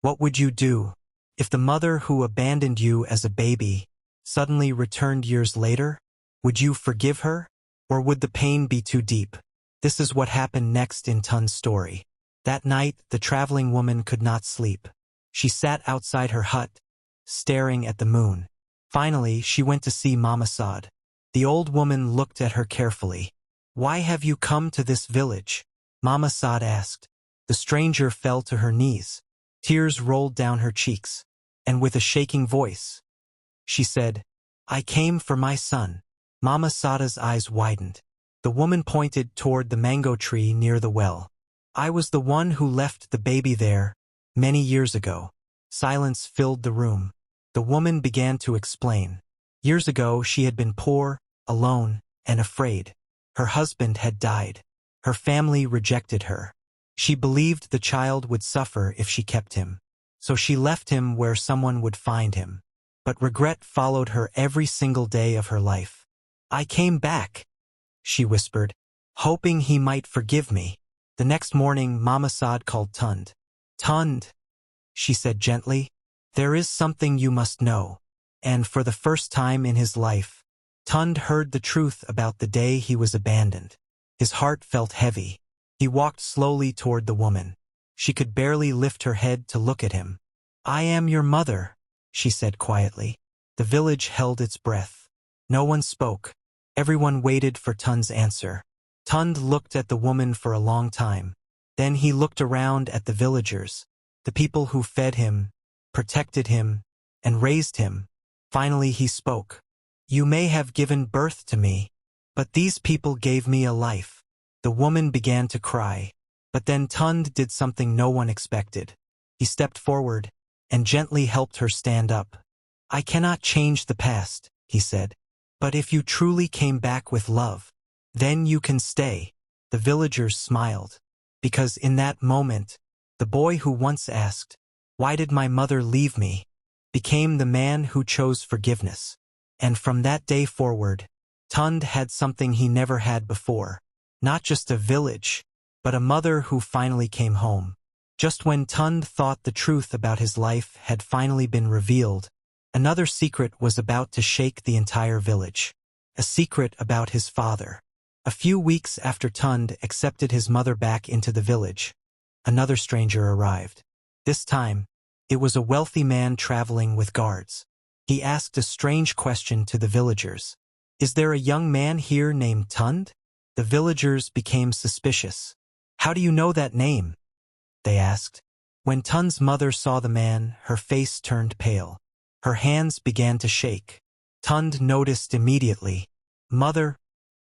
What would you do if the mother who abandoned you as a baby suddenly returned years later? Would you forgive her? Or would the pain be too deep? This is what happened next in Tunde's story. That night, the traveling woman could not sleep. She sat outside her hut, staring at the moon. Finally, she went to see Mama Saad. The old woman looked at her carefully. "Why have you come to this village?" Mama Saad asked. The stranger fell to her knees. Tears rolled down her cheeks, and with a shaking voice, she said, "I came for my son." Mama Saada's eyes widened. The woman pointed toward the mango tree near the well. "I was the one who left the baby there many years ago." Silence filled the room. The woman began to explain. Years ago, she had been poor, alone, and afraid. Her husband had died. Her family rejected her. She believed the child would suffer if she kept him. So she left him where someone would find him. But regret followed her every single day of her life. "I came back," she whispered, "hoping he might forgive me." The next morning, Mama Saad called Tunde. "Tunde," she said gently, "there is something you must know." And for the first time in his life, Tunde heard the truth about the day he was abandoned. His heart felt heavy. He walked slowly toward the woman. She could barely lift her head to look at him. "I am your mother," she said quietly. The village held its breath. No one spoke. Everyone waited for Tunde's answer. Tunde looked at the woman for a long time. Then he looked around at the villagers, the people who fed him, protected him, and raised him. Finally he spoke. "You may have given birth to me, but these people gave me a life." The woman began to cry. But then Tunde did something no one expected. He stepped forward and gently helped her stand up. "I cannot change the past," he said. "But if you truly came back with love, then you can stay." The villagers smiled, because in that moment, the boy who once asked, "Why did my mother leave me?" became the man who chose forgiveness. And from that day forward, Tunde had something he never had before. Not just a village, but a mother who finally came home. Just when Tunde thought the truth about his life had finally been revealed, another secret was about to shake the entire village. A secret about his father. A few weeks after Tunde accepted his mother back into the village, another stranger arrived. This time, it was a wealthy man traveling with guards. He asked a strange question to the villagers. "Is there a young man here named Tunde?" The villagers became suspicious. "How do you know that name?" they asked. When Tunde's mother saw the man, her face turned pale. Her hands began to shake. Tunde noticed immediately. "Mother,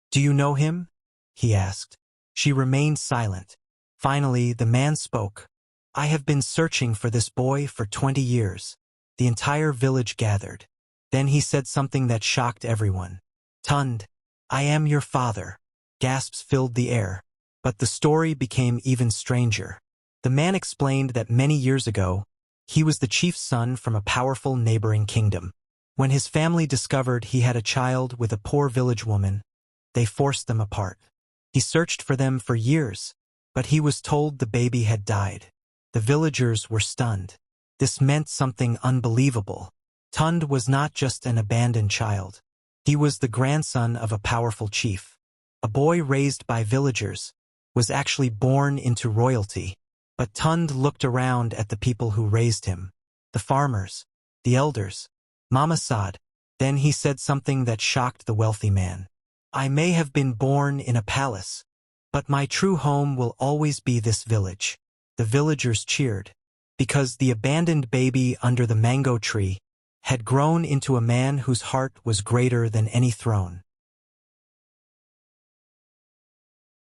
do you know him?" he asked. She remained silent. Finally, the man spoke. "I have been searching for this boy for 20 years. The entire village gathered. Then he said something that shocked everyone. "Tunde, I am your father." Gasps filled the air. But the story became even stranger. The man explained that many years ago, he was the chief's son from a powerful neighboring kingdom. When his family discovered he had a child with a poor village woman, they forced them apart. He searched for them for years, but he was told the baby had died. The villagers were stunned. This meant something unbelievable. Tunde was not just an abandoned child. He was the grandson of a powerful chief. A boy raised by villagers was actually born into royalty. But Tunde looked around at the people who raised him, the farmers, the elders, Mama Saad. Then he said something that shocked the wealthy man. "I may have been born in a palace, but my true home will always be this village." The villagers cheered, because the abandoned baby under the mango tree had grown into a man whose heart was greater than any throne.